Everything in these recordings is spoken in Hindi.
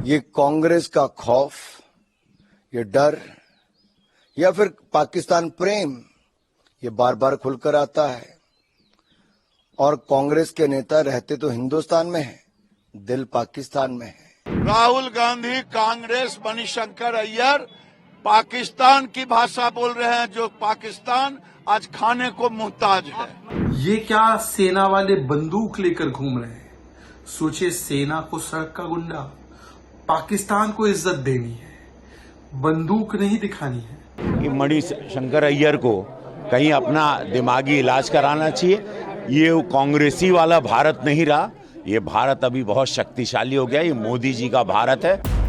ये कांग्रेस का खौफ, ये डर या फिर पाकिस्तान प्रेम ये बार बार खुलकर आता है। और कांग्रेस के नेता रहते तो हिंदुस्तान में हैं, दिल पाकिस्तान में है। राहुल गांधी कांग्रेस मणिशंकर अय्यर पाकिस्तान की भाषा बोल रहे हैं, जो पाकिस्तान आज खाने को मुहताज है। ये क्या सेना वाले बंदूक लेकर घूम रहे हैं? सोचे सेना को सड़क का गुंडा, पाकिस्तान को इज्जत देनी है, बंदूक नहीं दिखानी है। कि मणिशंकर अय्यर को कहीं अपना दिमागी इलाज कराना चाहिए। ये कांग्रेसी वाला भारत नहीं रहा, ये भारत अभी बहुत शक्तिशाली हो गया। ये मोदी जी का भारत है।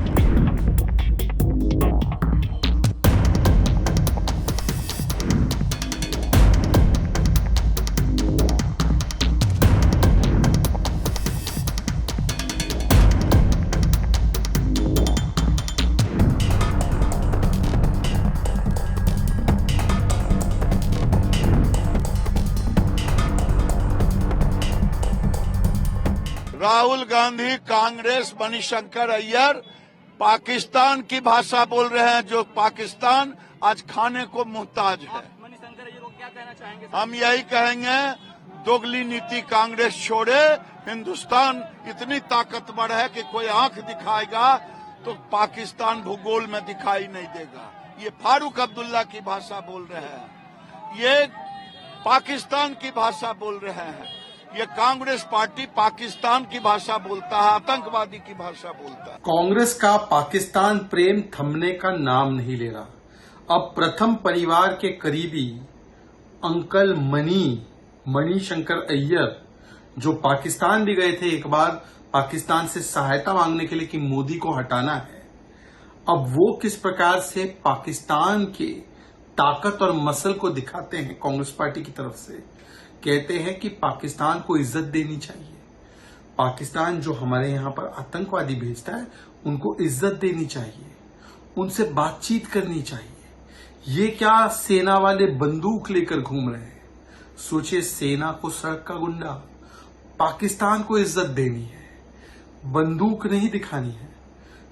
राहुल गांधी कांग्रेस मणिशंकर अय्यर पाकिस्तान की भाषा बोल रहे हैं, जो पाकिस्तान आज खाने को मुहताज है। मणिशंकर अय्यर को क्या कहना चाहेंगे? हम यही कहेंगे, दोगली नीति कांग्रेस छोड़े। हिंदुस्तान इतनी ताकतवर है कि कोई आंख दिखाएगा तो पाकिस्तान भूगोल में दिखाई नहीं देगा। ये फारूक अब्दुल्ला की भाषा बोल रहे हैं, ये पाकिस्तान की भाषा बोल रहे हैं। ये कांग्रेस पार्टी पाकिस्तान की भाषा बोलता है, आतंकवादी की भाषा बोलता है। कांग्रेस का पाकिस्तान प्रेम थमने का नाम नहीं ले रहा। अब प्रथम परिवार के करीबी अंकल मणिशंकर अय्यर, जो पाकिस्तान भी गए थे एक बार पाकिस्तान से सहायता मांगने के लिए कि मोदी को हटाना है, अब वो किस प्रकार से पाकिस्तान के ताकत और मसल को दिखाते हैं। कांग्रेस पार्टी की तरफ से कहते हैं कि पाकिस्तान को इज्जत देनी चाहिए, पाकिस्तान जो हमारे यहां पर आतंकवादी भेजता है उनको इज्जत देनी चाहिए, उनसे बातचीत करनी चाहिए। ये क्या सेना वाले बंदूक लेकर घूम रहे हैं? सोचे सेना को सड़क का गुंडा, पाकिस्तान को इज्जत देनी है, बंदूक नहीं दिखानी है।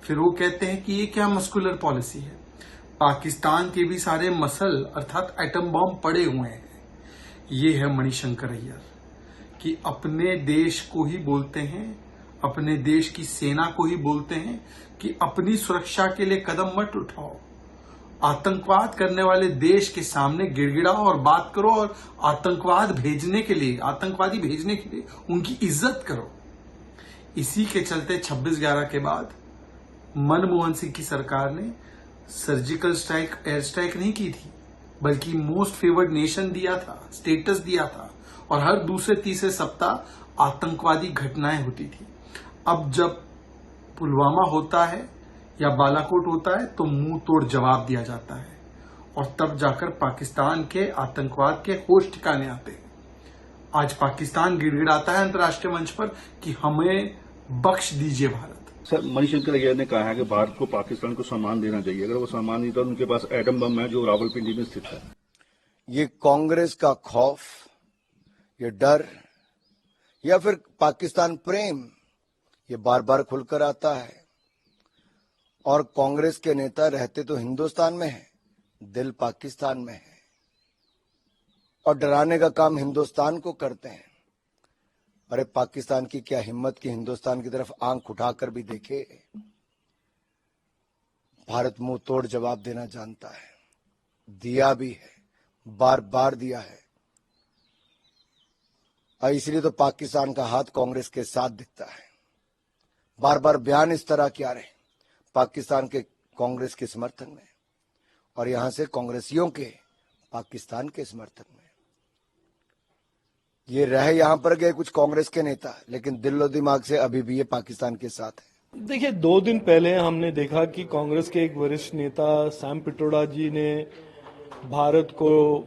फिर वो कहते हैं कि ये क्या मस्कुलर पॉलिसी है? पाकिस्तान के भी सारे मसल अर्थात एटम बॉम्ब पड़े हुए हैं। ये है मणिशंकर अय्यर कि अपने देश को ही बोलते हैं, अपने देश की सेना को ही बोलते हैं कि अपनी सुरक्षा के लिए कदम मत उठाओ, आतंकवाद करने वाले देश के सामने गिड़गिड़ाओ और बात करो, और आतंकवादी भेजने के लिए उनकी इज्जत करो। इसी के चलते 26/11 के बाद मनमोहन सिंह की सरकार ने सर्जिकल स्ट्राइक, एयर स्ट्राइक नहीं की थी, बल्कि मोस्ट फेवर्ड नेशन दिया था, स्टेटस दिया था, और हर दूसरे तीसरे सप्ताह आतंकवादी घटनाएं होती थी। अब जब पुलवामा होता है या बालाकोट होता है तो मुंह तोड़ जवाब दिया जाता है, और तब जाकर पाकिस्तान के आतंकवाद के होश ठिकाने आते हैं। आज पाकिस्तान गिड़गिड़ाता है अंतर्राष्ट्रीय मंच पर कि हमें बख्श दीजिए भारत। सर, मणिशंकर अय्यर ने कहा है कि भारत को पाकिस्तान को सम्मान देना चाहिए। अगर वो सम्मान नहीं तो उनके पास एटम बम है जो रावलपिंडी में स्थित है। ये कांग्रेस का खौफ, ये डर या फिर पाकिस्तान प्रेम ये बार बार खुलकर आता है। और कांग्रेस के नेता रहते तो हिंदुस्तान में हैं, दिल पाकिस्तान में है, और डराने का काम हिंदुस्तान को करते हैं। अरे पाकिस्तान की क्या हिम्मत कि हिंदुस्तान की तरफ आंख उठाकर भी देखे। भारत मुंह तोड़ जवाब देना जानता है, दिया भी है, बार बार दिया है, और इसलिए तो पाकिस्तान का हाथ कांग्रेस के साथ दिखता है। बार बार बयान इस तरह क्या रहे पाकिस्तान के कांग्रेस के समर्थन में, और यहां से कांग्रेसियों के पाकिस्तान के समर्थन में। ये रह यहां पर गए कुछ कांग्रेस के नेता, लेकिन दिलो दिमाग से अभी भी ये पाकिस्तान के साथ है। देखिए, 2 दिन पहले हमने देखा कि कांग्रेस के एक वरिष्ठ नेता सैम पिट्रोडा जी ने भारत को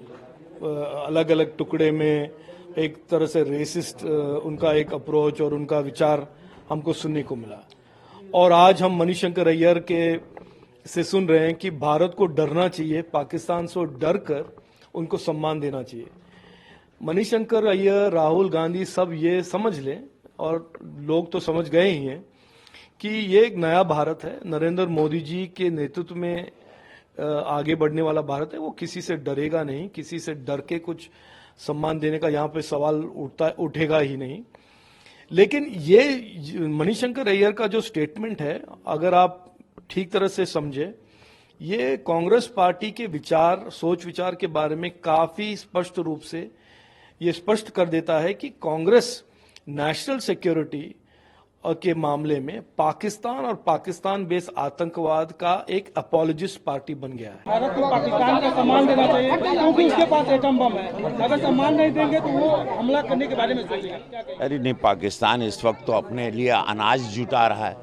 अलग अलग टुकड़े में एक तरह से रेसिस्ट उनका एक अप्रोच और उनका विचार हमको सुनने को मिला। और आज हम मणिशंकर अय्यर के से सुन रहे हैं कि भारत को डरना चाहिए, पाकिस्तान से डर कर उनको सम्मान देना चाहिए। मणिशंकर अय्यर, राहुल गांधी सब ये समझ लें, और लोग तो समझ गए ही हैं कि ये एक नया भारत है, नरेंद्र मोदी जी के नेतृत्व में आगे बढ़ने वाला भारत है। वो किसी से डरेगा नहीं, किसी से डर के कुछ सम्मान देने का यहाँ पे सवाल उठेगा ही नहीं। लेकिन ये मणिशंकर अय्यर का जो स्टेटमेंट है, अगर आप ठीक तरह से समझे, ये कांग्रेस पार्टी के विचार, सोच विचार के बारे में काफी स्पष्ट रूप से ये स्पष्ट कर देता है कि कांग्रेस नेशनल सिक्योरिटी के मामले में पाकिस्तान और पाकिस्तान बेस्ड आतंकवाद का एक अपॉलोजिस्ट पार्टी बन गया है। भारत को पाकिस्तान का सम्मान देना चाहिए क्योंकि उसके पास एटम बम है। अगर सम्मान नहीं देंगे तो वो हमला करने के बारे में सोचेगा। अरे नहीं, पाकिस्तान इस वक्त तो अपने लिए अनाज जुटा रहा है,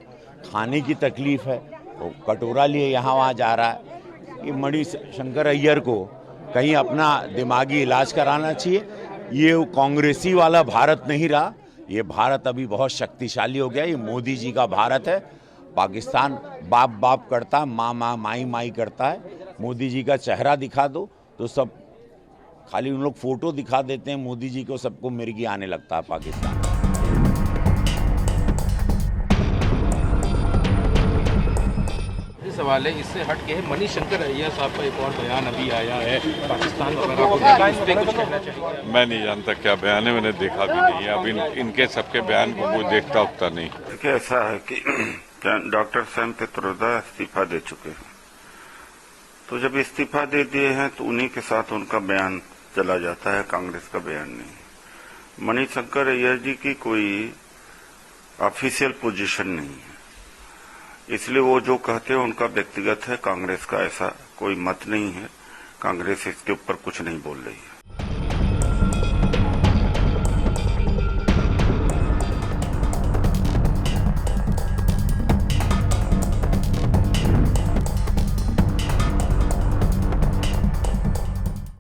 खाने की तकलीफ है, वो कटोरा लिए यहाँ वहाँ जा रहा है। ये मणिशंकर अय्यर को कहीं अपना दिमागी इलाज कराना चाहिए। ये कांग्रेसी वाला भारत नहीं रहा, ये भारत अभी बहुत शक्तिशाली हो गया। ये मोदी जी का भारत है। पाकिस्तान बाप बाप करता, माँ माँ माई माई करता है। मोदी जी का चेहरा दिखा दो तो सब, खाली उन लोग फोटो दिखा देते हैं मोदी जी को, सबको मिर्गी आने लगता है पाकिस्तान। सवाल है, इससे हट के मणिशंकर अय्यर साहब का एक और बयान अभी आया है पाकिस्तान वगैरह को लेकर, इस पे कुछ कहना चाहिए? मैं नहीं जानता क्या बयान है, मैंने देखा भी नहीं है। अब इनके सबके बयान को कोई देखता उठता नहीं। देखिए, ऐसा है कि डॉक्टर सैम पित्रोदा इस्तीफा दे चुके हैं, तो जब इस्तीफा दे दिए हैं तो उन्हीं के साथ उनका बयान चला जाता है, कांग्रेस का बयान नहीं। मणिशंकर अय्यर जी की कोई ऑफिशियल पोजीशन नहीं है, इसलिए वो जो कहते हैं उनका व्यक्तिगत है। कांग्रेस का ऐसा कोई मत नहीं है, कांग्रेस इसके ऊपर कुछ नहीं बोल रही है।